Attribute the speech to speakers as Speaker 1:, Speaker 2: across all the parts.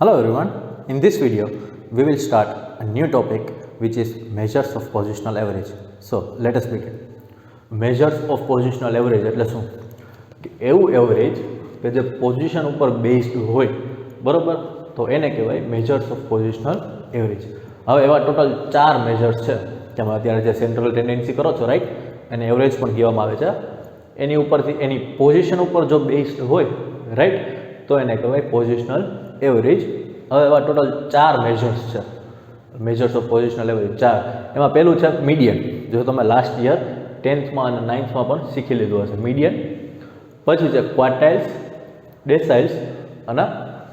Speaker 1: Hello everyone, in this video we will start a new topic which is measures of positional average. So let us begin. Measures of positional average એટલે શું કે એવું average કે જે position ઉપર based હોય બરોબર, તો એને કહેવાય મેજર્સ ઓફ પોઝિશનલ એવરેજ. હવે એવા ટોટલ 4 મેજર્સ છે તેમાં અત્યારે જે સેન્ટ્રલ ટેન્ડન્સી કરો છો રાઈટ, એને એવરેજ પણ કહેવામાં આવે છે. એની ઉપરથી એની પોઝિશન ઉપર જો બેઝડ હોય રાઈટ, તો એને કહેવાય પોઝિશનલ એવરેજ. હવે એવા ટોટલ 4 મેજર્સ છે, મેજર્સ ઓફ પોઝિશનલ એવરેજ 4. એમાં પહેલું છે મીડિયન, જો તમે લાસ્ટ યર 10થમાં અને 9થમાં પણ શીખી લીધું હશે મીડિયન. પછી છે ક્વાર્ટાઇલ્સ, ડેસાઇલ્સ અને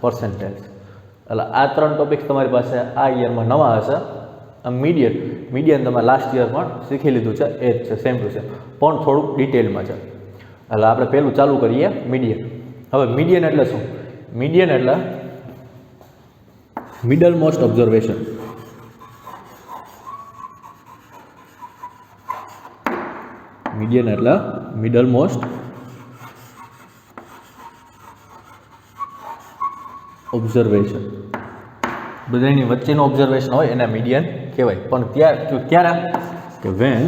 Speaker 1: પર્સન્ટાઇલ્સ. એટલે આ 3 ટોપિક્સ તમારી પાસે આ યરમાં નવા હશે. મીડિયન તમે લાસ્ટ યર પણ શીખી લીધું છે, એ જ છે, સેમ ટુ સેમ, પણ થોડુંક ડિટેલમાં છે. એટલે આપણે પહેલું ચાલુ કરીએ મીડિયન. હવે મીડિયન એટલે શું? મીડિયન એટલે મિડલ મોસ્ટ ઓબ્ઝર્વેશન. મીડિયન એટલે મિડલ મોસ્ટ ઓબ્ઝર્વેશન. બધાની વચ્ચેનું ઓબ્ઝર્વેશન હોય એને મીડિયન કહેવાય. પણ ક્યારે કે વેન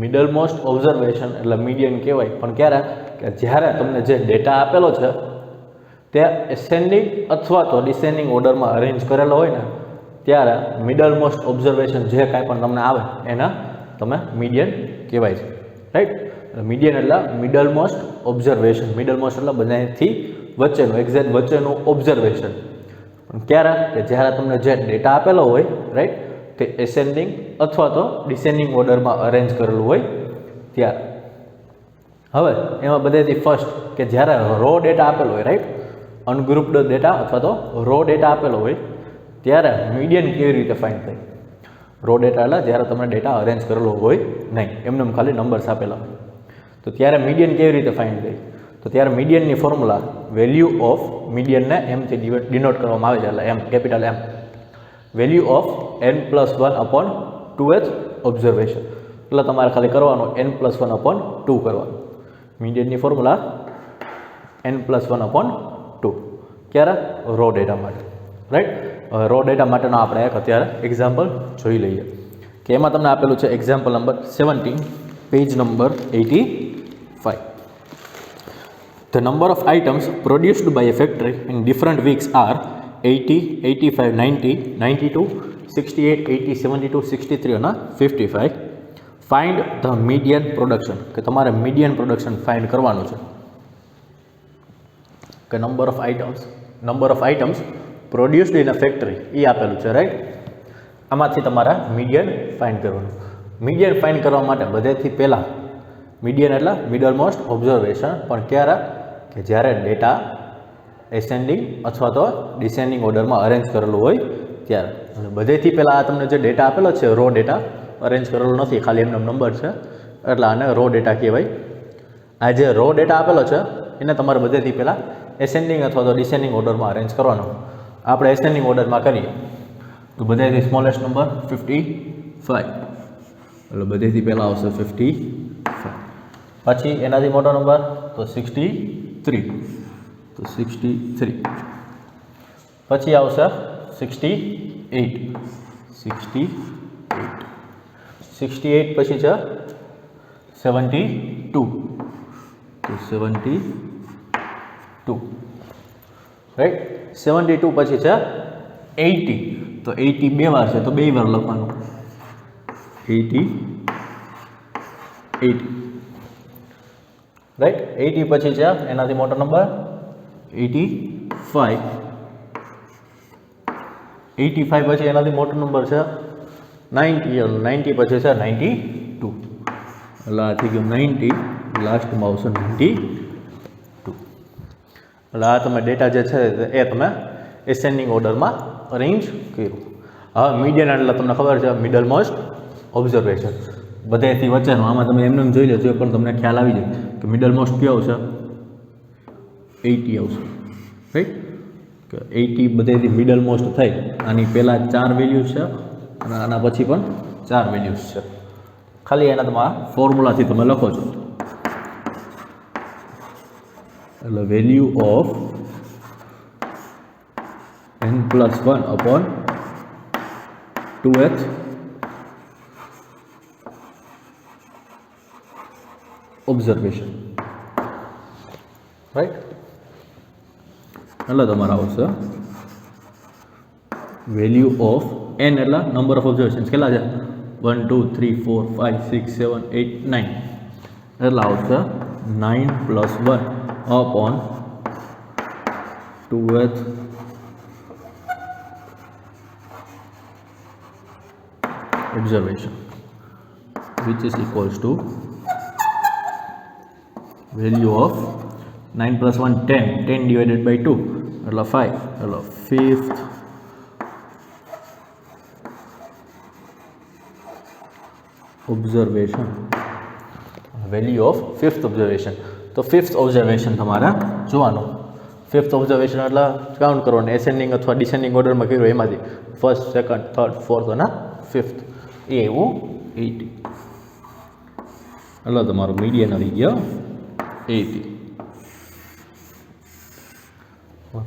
Speaker 1: મિડલ મોસ્ટ ઓબ્ઝર્વેશન એટલે મીડિયન કહેવાય. પણ ક્યારે કે જ્યારે તમને જે ડેટા આપેલો છે તે એસેન્ડિંગ અથવા તો ડિસેન્ડિંગ ઓર્ડરમાં અરેન્જ કરેલો હોય ને, ત્યારે મિડલ મોસ્ટ ઓબ્ઝર્વેશન જે કાંઈ પણ તમને આવે એના તમે મીડિયન કહેવાય છે રાઈટ. મીડિયન એટલે middle most observation. Middle most એટલે બધાથી વચ્ચેનું, એક્ઝેક્ટ વચ્ચેનું ઓબ્ઝર્વેશન. પણ ક્યારે કે જ્યારે તમને જે ડેટા આપેલો હોય રાઈટ, તે એસેન્ડિંગ અથવા તો ડિસેન્ડિંગ ઓર્ડરમાં અરેન્જ કરેલું હોય ત્યારે. હવે એમાં બધેથી ફર્સ્ટ કે જ્યારે રો ડેટા આપેલો હોય રાઈટ, અનગ્રુપ્ડ ડેટા અથવા તો રો ડેટા આપેલો હોય ત્યારે મીડિયન કેવી રીતે ફાઇન્ડ થાય? રો ડેટા એટલે જ્યારે તમને ડેટા અરેન્જ કરેલો હોય નહીં, એમને ખાલી નંબર્સ આપેલા હોય, તો ત્યારે મીડિયન કેવી રીતે ફાઇન્ડ થાય? તો ત્યારે મીડિયનની ફોર્મ્યુલા વેલ્યુ ઓફ મીડિયનને એમથી ડિનોટ કરવામાં આવે છે, એટલે M, capital M, value of n+1/2h observation. એટલે તમારે ખાલી કરવાનું n+1/2 કરવાનું. મીડિયનની ફોર્મ્યુલા n+1/2. ક્યારે? રો ડેટા માટે રાઈટ. રો ડેટા માટેનો આપણે એક અત્યારે એક્ઝામ્પલ જોઈ લઈએ કે એમાં તમને આપેલું છે example number 17, page number 85. The number of items produced by a factory in different weeks are 80, 85, 90, 92, 68, 80, 72, 63 અને 55. ફાઇન્ડ ધ મીડિયન પ્રોડક્શન, કે તમારે મીડિયન પ્રોડક્શન ફાઇન્ડ કરવાનું છે. કે number of items produced in a factory એ આપેલું છે રાઈટ. આમાંથી તમારે મીડિયન ફાઇન્ડ કરવાનું. મીડિયન ફાઇન્ડ કરવા માટે બધેથી પહેલાં મીડિયન એટલે મિડલ મોસ્ટ ઓબ્ઝર્વેશન. પણ ક્યારે કે જ્યારે ડેટા એસેન્ડિંગ અથવા તો ડિસેન્ડિંગ ઓર્ડરમાં અરેન્જ કરેલું હોય ત્યારે. અને બધેથી પહેલાં આ તમને જે ડેટા આપેલો છે રો ડેટા અરેન્જ કરેલો નથી, ખાલી એમનો નંબર છે, એટલે આને રો ડેટા કહેવાય. આ જે રો ડેટા આપેલો છે એને તમારે બધેથી પહેલાં એસેન્ડિંગ અથવા તો ડિસેન્ડિંગ ઓર્ડરમાં અરેન્જ કરવાનો. આપણે એસેન્ડિંગ ઓર્ડરમાં કરીએ તો બધેથી સ્મોલેસ્ટ નંબર 55, એટલે બધેથી પહેલાં આવશે 55. પછી એનાથી મોટો નંબર તો 63, તો 63. પછી આવશે 68, 68, 68 પછી છે 72, તો 72 રાઈટ. 72 પછી છે 80, તો 80 બે વાર છે તો 2 વાર લખવાનું 80, 80 રાઈટ. 80 પછી છે એનાથી મોટો નંબર 85, 85 પછી એનાથી મોટો નંબર છે 90, 90 પછી છે 92, એટલે આ થઈ ગયું 90, લાસ્ટમાં આવશે 92. એટલે આ તમે ડેટા જે છે એ તમે એસેન્ડિંગ ઓર્ડરમાં અરેન્જ કર્યું. હવે મીડિયન એટલે તમને ખબર છે મિડલ મોસ્ટ ઓબ્ઝર્વેશન, બધેથી વચ્ચેનું. આમાં તમે એમને જોઈ લેજો પણ તમને ખ્યાલ આવી જાય કે મિડલ મોસ્ટ કયો આવશે, 80 આવશે, રાઈટ. કે 80 બધેથી મિડલ મોસ્ટ થઈ. આની પહેલાં 4 વેલ્યુઝ છે અને આના પછી પણ 4 વેલ્યુઝ છે. ખાલી એના તમારા ફોર્મ્યુલાથી તમે લખો છો. એટલે value of n+1 upon 2h observation, right. એટલે તમારે આવશે વેલ્યુ ઓફ n એટલે નંબર ઓફ ઓબ્ઝર્વેશન કેટલા છે, 1 2 3 4 5 6 7 8 9, એટલે આવશે 9+1 upon 2h observation, which is equals to value of 9+1 10 divided by 2 એટલે 5, એટલે fifth observation, value of fifth observation. તો ફિફ્થ ઓબ્ઝર્વેશન તમારે જોવાનું. ફિફ્થ ઓબ્ઝર્વેશન એટલે કાઉન્ટ કરવાનું, એસેન્ડિંગ અથવા ડિસેન્ડિંગ ઓર્ડરમાં કર્યું એમાંથી ફર્સ્ટ, સેકન્ડ, થર્ડ, ફોર્થ અને ફિફ્થ એ એવું 80. એટલે તમારું મીડિયન આવી ગયો 80.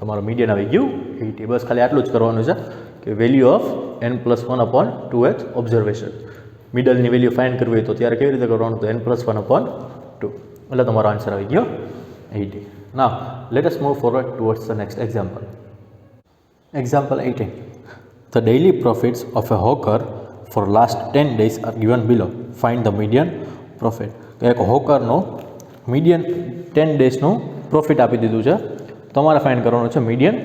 Speaker 1: તમારું મીડિયન આવી ગયું 80. બસ ખાલી આટલું જ કરવાનું છે કે value of n+1 upon 2h observation. મિડલની વેલ્યુ ફાઇન્ડ કરવી હોય તો ત્યારે કેવી રીતે કરવાનું, તો n+1 upon 2. એટલે તમારો આન્સર આવી ગયો 80. Now let us move forward towards the next example. Example 18. The daily profits of a hawker for last 10 days are given below. Find the median profit. તો એક હોકરનો મીડિયન 10 ડેઝનું પ્રોફિટ આપી દીધું છે, તમારે ફાઇન્ડ કરવાનું છે મીડિયન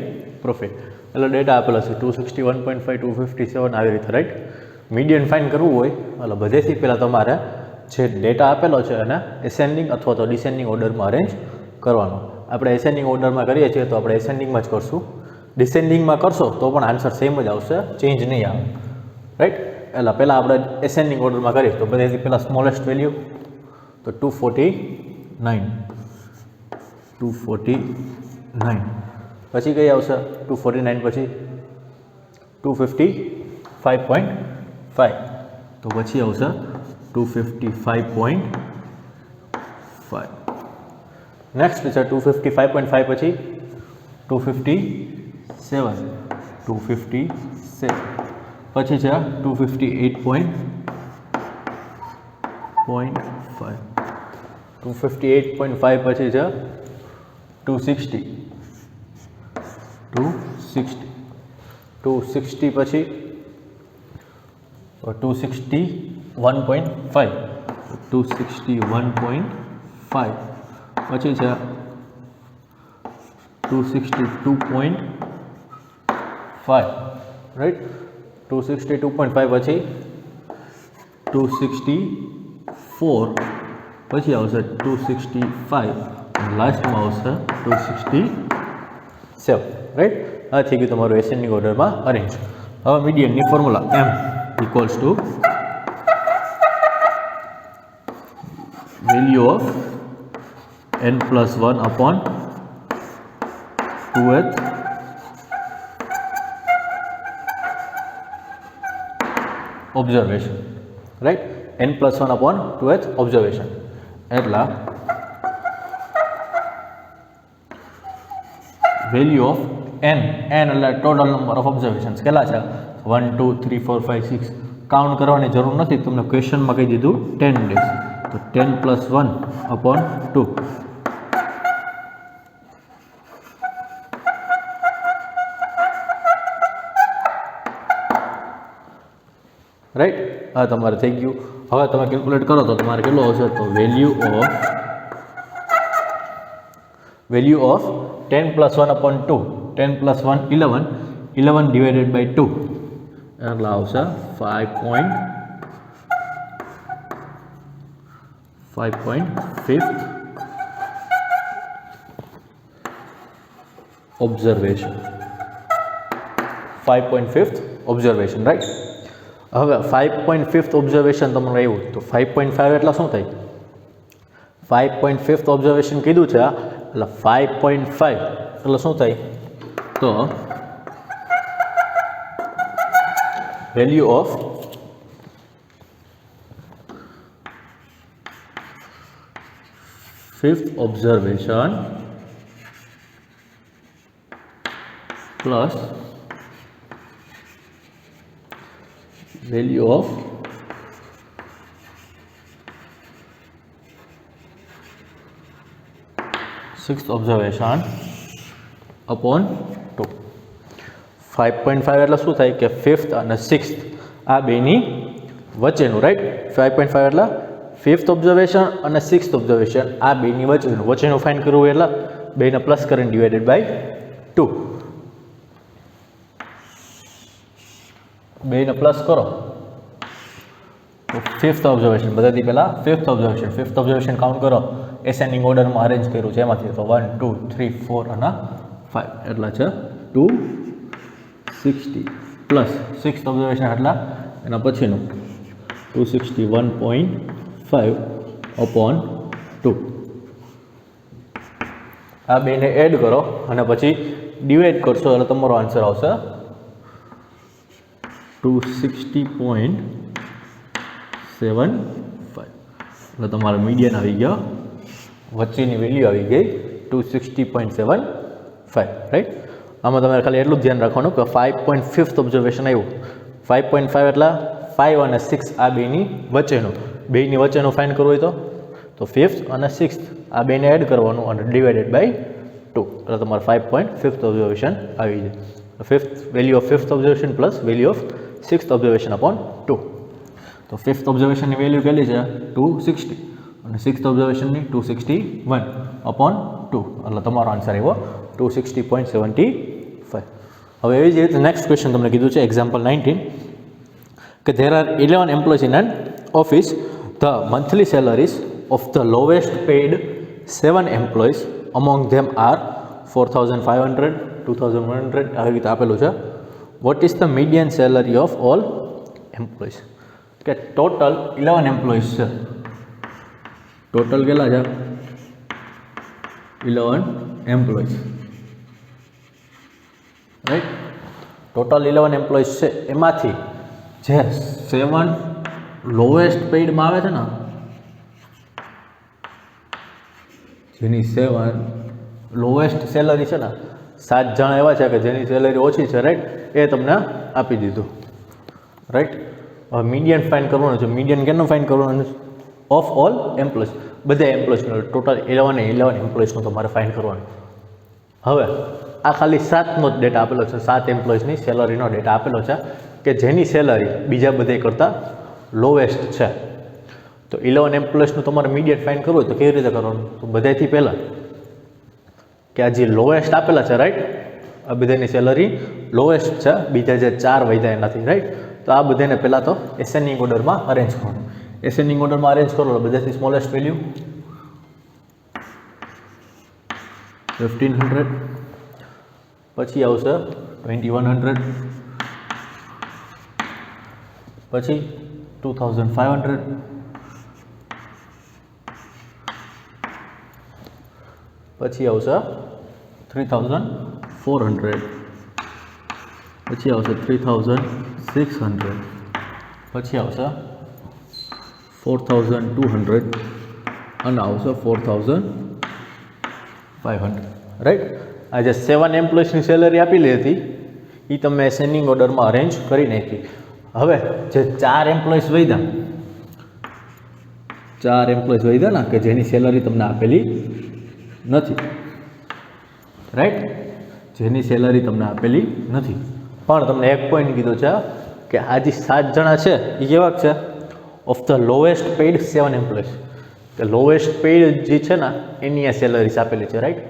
Speaker 1: પ્રોફિટ. એટલે data આપેલો છે 261.5 257 આવી રીતે, રાઈટ. મીડિયન ફાઇન્ડ કરવું હોય એટલે બધેથી પહેલાં તમારે જે ડેટા આપેલો છે એને એસેન્ડિંગ અથવા તો ડિસેન્ડિંગ ઓર્ડરમાં અરેન્જ કરવાનો. આપણે એસેન્ડિંગ ઓર્ડરમાં કરીએ છીએ તો આપણે એસેન્ડિંગમાં જ કરશું. ડિસેન્ડિંગમાં કરશો તો પણ આન્સર સેમ જ આવશે, ચેન્જ નહીં આવે, રાઈટ. એટલે પહેલાં આપણે એસેન્ડિંગ ઓર્ડરમાં કરીએ તો બધેથી પહેલાં સ્મોલેસ્ટ વેલ્યુ તો 249, પછી કઈ આવશે 249 પછી 255.5, તો પછી આવશે 255.5. નેક્સ્ટ છે 255.5 પછી 257, 257 પછી છે 258.5, 258.5 પછી છે 260, 260 પછી 261.5, 261.5 પછી છે 262.5, રાઈટ. 262.5 પછી 264, પછી આવશે 265, લાસ્ટમાં આવશે 267, રાઈટ. આ થઈ ગયું તમારું એસેન્ડિંગ ઓર્ડરમાં અરેન્જ. હવે મીડિયનની formula m equals to value of n+1 upon 2h observation, right. n+1 upon 2h observation એટલે વેલ્યુ ઓફ n એટલે ટોટલ નંબર ઓફ ઓબ્ઝર્વેશન્સ કેટલા છે, 1 2 3 4 5 6. કાઉન્ટ કરવાની જરૂર નથી, તમને ક્વેશ્ચનમાં કહી દીધું 10 ડેઝ, તો 10+1 upon 2. રાઈટ. હા તમારે થઈ ગયું. હવે તમે કેલ્ક્યુલેટ કરો તો તમારે કેટલો આવશે, તો value of 10+1 upon 2, 10+1 11, 11 divided by 2 એટલે આવશે 5.5 ઓબ્ઝર્વેશન 5.5th ઓબ્ઝર્વેશન રાઈટ. હવે 5.5th ઓબ્ઝર્વેશન તમારે આવ્યું તો 5.5 એટલે શું થાય? 5.5th ઓબ્ઝર્વેશન કીધું છે એટલે 5.5 એટલે શું થાય? તો value of fifth observation plus value of sixth observation upon 2. 5.5 એટલે શું થાય કે ફિફ્થ અને સિક્સ્થ આ બેની વચ્ચેનું રાઈટ. 5.5 એટલે ફિફ્થ ઓબ્ઝર્વેશન અને સિક્સ્થ ઓબ્ઝર્વેશન આ બેની વચ્ચેનું ફાઇન્ડ કરવું એટલે બેને પ્લસ કરીને ડિવાઇડેડ બાય 2. બેને પ્લસ કરો તો ફિફ્થ ઓબ્ઝર્વેશન બધાથી પહેલાં ફિફ્થ ઓબ્ઝર્વેશન કાઉન્ટ કરો. એસેન્ડિંગ ઓર્ડરમાં અરેન્જ કર્યું છે એમાંથી તો 1 2 3 4 અને 5 એટલા છે 260 પ્લસ સિક્સ્થ ઓબ્ઝર્વેશન એટલા એના પછીનું 261.5 અપોન 2. આ બેને એડ કરો અને પછી ડિવાઈડ કરશો એટલે તમારો આન્સર આવશે 260.75 એટલે તમારો મીડિયન આવી ગયો, વચ્ચેની વેલ્યુ આવી ગઈ 260.75 રાઈટ. આમાં તમારે ખાલી એટલું જ ધ્યાન રાખવાનું કે 5.5th ઓબ્ઝર્વેશન આવ્યું. 5.5 એટલે 5 અને 6 આ બેની વચ્ચેનું ફાઇન્ડ કરવું હોય તો ફિફ્થ અને સિક્સ્થ આ બેને એડ કરવાનું અને ડિવાઇડેડ બાય 2 એટલે તમારે 5.5th ઓબ્ઝર્વેશન આવી જાય. Value of fifth observation plus value of sixth observation upon 2. તો ફિફ્થ ઓબ્ઝર્વેશનની વેલ્યુ કેટલી છે 260 અને સિક્સ્થ ઓબ્ઝર્વેશનની 261 અપોન 2 એટલે તમારો આન્સર આવ્યો 260.75. હવે એવી જ રીતે નેક્સ્ટ ક્વેશ્ચન તમને કીધું છે એક્ઝામ્પલ 19 કે there are 11 employees in an office. The monthly salaries of the lowest paid 7 employees among them are 4,500, 2,100 આવી રીતે આપેલું છે. What is the median salary of all employees? કે ટોટલ 11 એમ્પ્લોઈઝ છે. ટોટલ કેટલા છે 11 એમ્પ્લોઈઝ રાઈટ. ટોટલ 11 એમ્પ્લોઈઝ છે એમાંથી જે 7 લોએસ્ટ પેઇડમાં આવે છે ને, જેની 7 લોએસ્ટ સેલરી છે ને, 7 જણા એવા છે કે જેની સેલરી ઓછી છે રાઈટ, એ તમને આપી દીધું રાઈટ. હવે મીડિયન ફાઇન્ડ કરવાનું છે. મીડિયન કેનું ફાઇન્ડ કરવાનું છે? ઓફ ઓલ એમ્પ્લોઈઝ, બધા એમ્પ્લોઈઝનું ટોટલ 11 એમ્પ્લોઈઝનું તમારે ફાઇન્ડ કરવાનું. હવે આ ખાલી 7નો જ ડેટા આપેલો છે, 7 એમ્પ્લોઈઝની સેલરીનો ડેટા આપેલો છે કે જેની સેલરી બીજા બધે કરતાં લોએસ્ટ છે. તો 11 એમ્પ્લોઈઝનું તમારે મીડિયન ફાઇન્ડ કરવું હોય તો કેવી રીતે કરવાનું? તો બધાથી પહેલાં કે આ જે લોએસ્ટ આપેલા છે રાઈટ, આ બધાની સેલરી લોએસ્ટ છે, બીજા જે 4 વધ્યા એનાથી રાઈટ. તો આ બધાને પહેલાં તો એસેન્ડિંગ ઓર્ડરમાં અરેન્જ કરવાનું. એસેન્ડિંગ ઓર્ડરમાં અરેન્જ કરો એટલે બધાથી સ્મોલેસ્ટ વેલ્યુ 1500, પછી આવશે 2100, પછી 2500, પછી આવશે 3400, પછી આવશે 3600, પછી આવશે 4200 અને આવશે 4500 રાઈટ. આ જે 7 એમ્પ્લોઈઝની સેલરી આપેલી હતી એ તમે એસેન્ડિંગ ઓર્ડરમાં અરેન્જ કરી નાખી. હવે જે 4 એમ્પ્લોઈઝ વધ્યા ને કે જેની સેલરી તમને આપેલી નથી રાઈટ, જેની સેલરી તમને આપેલી નથી, પણ તમને એક પોઈન્ટ કીધું છે કે આ જે 7 જણા છે એ કેવા છે? Of the lowest paid 7 employees. કે લોએસ્ટ પેઇડ જે છે ને એની આ સેલરીસ આપેલી છે રાઈટ.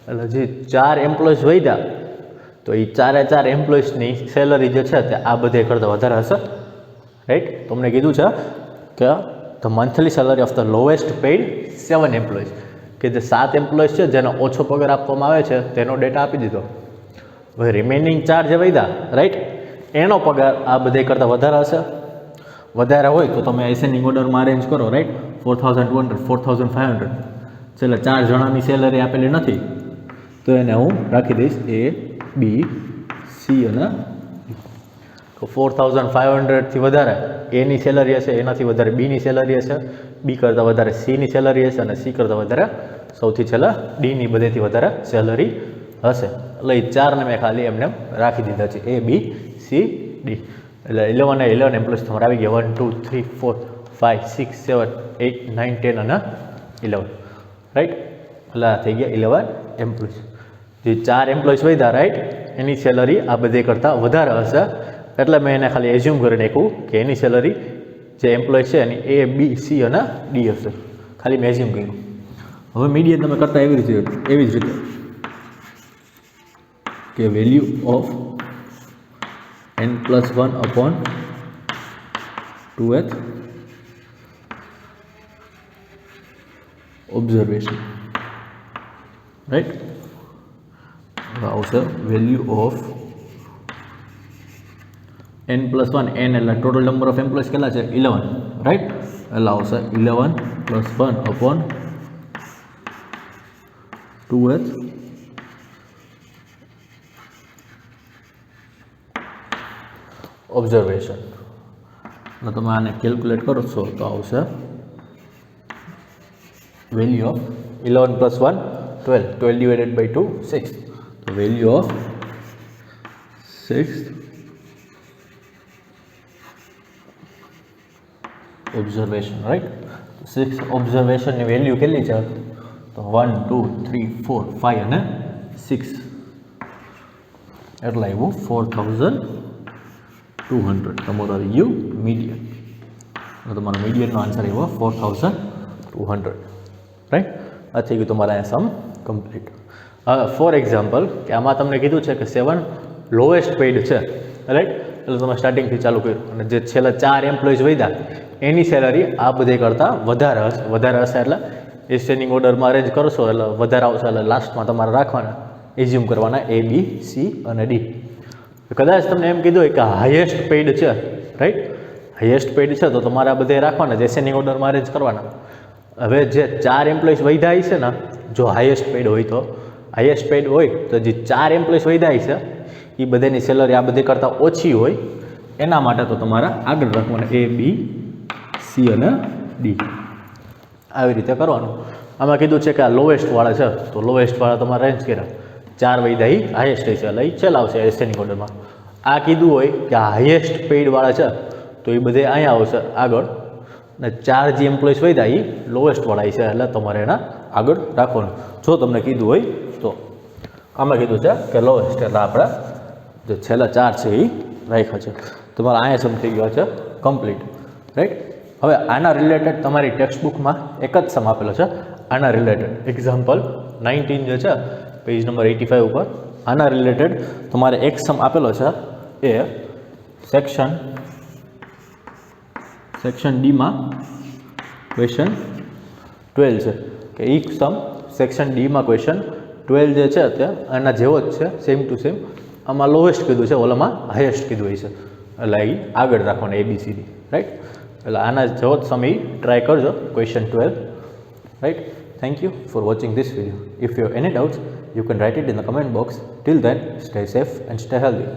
Speaker 1: એટલે જે 4 એમ્પ્લોઈઝ વધ્યા તો એ 4 એમ્પ્લોઈઝની સેલરી જે છે તે આ બધે કરતાં વધારે હશે રાઈટ. તમને કીધું છે કે the monthly salary of the lowest paid 7 employees, કે જે 7 એમ્પ્લોઈઝ છે જેનો ઓછો પગાર આપવામાં આવે છે તેનો ડેટા આપી દીધો. હવે રિમેનિંગ 4 જે વધ્યા, રાઈટ, એનો પગાર આ બધે કરતાં વધારે હશે. વધારે હોય તો તમે એસેન્ડિંગ ઓર્ડરમાં અરેન્જ કરો, રાઈટ. 4200, 4500, છેલ્લે 4 જણાની સેલરી આપેલી નથી તો એને હું રાખી દઈશ A, B, C અને તો 4500થી વધારે એની સેલરી હશે, એનાથી વધારે બીની સેલરી હશે, બી કરતાં વધારે સીની સેલરી હશે અને સી કરતાં વધારે સૌથી છેલ્લા ડીની બધેથી વધારે સેલરી હશે. એટલે એ 4ને મેં ખાલી એમને રાખી દીધા છે, A, B, C, D. એટલે 11 એ 11 એમ્પ્લોઈઝ તમારે આવી ગયા. 1, 2, 3, 4, 5, 6, 7, 8, 9, 10 અને 11, રાઈટ. એટલે આ થઈ ગયા 11 એમ્પ્લોઈઝ. જે 4 એમ્પ્લોઈઝ વધ્યા, રાઈટ, એની સેલરી આ બધે કરતાં વધારે હશે. એટલે મેં એને ખાલી એઝ્યુમ કરી નાખ્યું કે એની સેલરી જે એમ્પ્લોય છે એની A, B, C અને D હશે. ખાલી મેં એઝ્યુમ કર્યું. હવે મીડિયન તમે કરતા એવી જ રીતે કે value of n+1/2th observation, right. આવશે વેલ્યુ ઓફ n+1, n એટલે ટોટલ નંબર ઓફ એમ્પ્લોઈઝ કેટલા છે 11, રાઈટ. એટલે આવશે 11+1/2th ઓબ્ઝર્વેશન. અને તમે આને કેલ્ક્યુલેટ કરો છો તો આવશે વેલ્યુ ઓફ 11+1 12, 12 divided by 2 6. તો વેલ્યુ ઓફ 6 ઓબ્ઝર્વેશન, રાઈટ. 6 ઓબ્ઝર્વેશનની વેલ્યુ કેટલી છે તો 1, 2, 3, 4, 5 અને 6. એટલે આવ્યું 4200. તમારું આવી ગયું મીડિયન. તમારો મીડિયનનો આન્સર આવ્યો 4200, રાઈટ. આ થઈ ગયું તમારા અહીંયા સમ કમ્પ્લીટ. હવે ફોર એક્ઝામ્પલ કે આમાં તમને કીધું છે કે 7 લોએસ્ટ પેઇડ છે, રાઈટ. એટલે તમે સ્ટાર્ટિંગથી ચાલુ કર્યું અને જે છેલ્લા 4 એમ્પ્લોઈઝ વધ્યા એની સેલરી આ બધે કરતાં વધારે હશે. એટલે એસેન્ડિંગ ઓર્ડરમાં અરેન્જ કરશો એટલે વધારે આવશે. એટલે લાસ્ટમાં તમારે રાખવાના, એઝ્યુમ કરવાના A, B, C અને D. કદાચ તમને એમ કીધું હોય કે હાઈએસ્ટ પેઇડ છે, રાઈટ, હાઈએસ્ટ પેઇડ છે તો તમારે આ બધે રાખવાના, એસેન્ડિંગ ઓર્ડરમાં અરેન્જ કરવાના. હવે જે 4 એમ્પ્લોઈઝ વધ્યા છે ને, જો હાઈએસ્ટ પેઇડ હોય તો જે 4 એમ્પ્લોઈઝ વધ્યા છે એ બધાની સેલરી આ બધે કરતાં ઓછી હોય એના માટે તો તમારે આગળ રાખવાના A, B, C અને D. આવી રીતે કરવાનું. આમાં કીધું છે કે આ લોએસ્ટવાળા છે તો લોએસ્ટવાળા તમારે રેન્જ કર્યા, 4 વધ્યા એ હાઈએસ્ટ છે એટલે એ છેલ્લા આવશે એસેન્ડિંગ ઓર્ડરમાં. આ કીધું હોય કે આ હાઈએસ્ટ પેઇડવાળા છે તો એ બધે અહીંયા આવશે આગળ, અને 4 જે એમ્પ્લોઈઝ વધ્યા એ લોએસ્ટવાળા છે એટલે તમારે એના આગળ રાખવાનું જો તમને કીધું હોય તો. આમાં કીધું છે કે લોએસ્ટ એટલે આપણે જે છેલ્લા 4 છે એ રાખ્યા છે. તમારા અહીંયા સમ થઈ ગયો છે કમ્પ્લીટ, રાઈટ. હવે આના રિલેટેડ તમારી ટેક્સ્ટ બુકમાં એક જ સમ આપેલો છે આના રિલેટેડ. એક્ઝામ્પલ 19 જે છે પેજ નંબર 85 ઉપર આના રિલેટેડ તમારે એક સમ આપેલો છે. એ સેક્શન ડીમાં ક્વેશ્ચન 12 છે કે એક સમ સેક્શન ડીમાં ક્વેશ્ચન 12 જે છે તે આના જેવો જ છે, સેમ ટુ સેમ. આમાં લોએસ્ટ કીધું છે, ઓલામાં હાઈએસ્ટ કીધું હોય છે એટલે એ આગળ રાખવાના ABCD, રાઈટ. એટલે આના જેવો જ સમ ટ્રાય કરજો question 12, right. Thank you for watching this video. If you have any doubts, you can write it in the comment box. Till then, stay safe and stay healthy.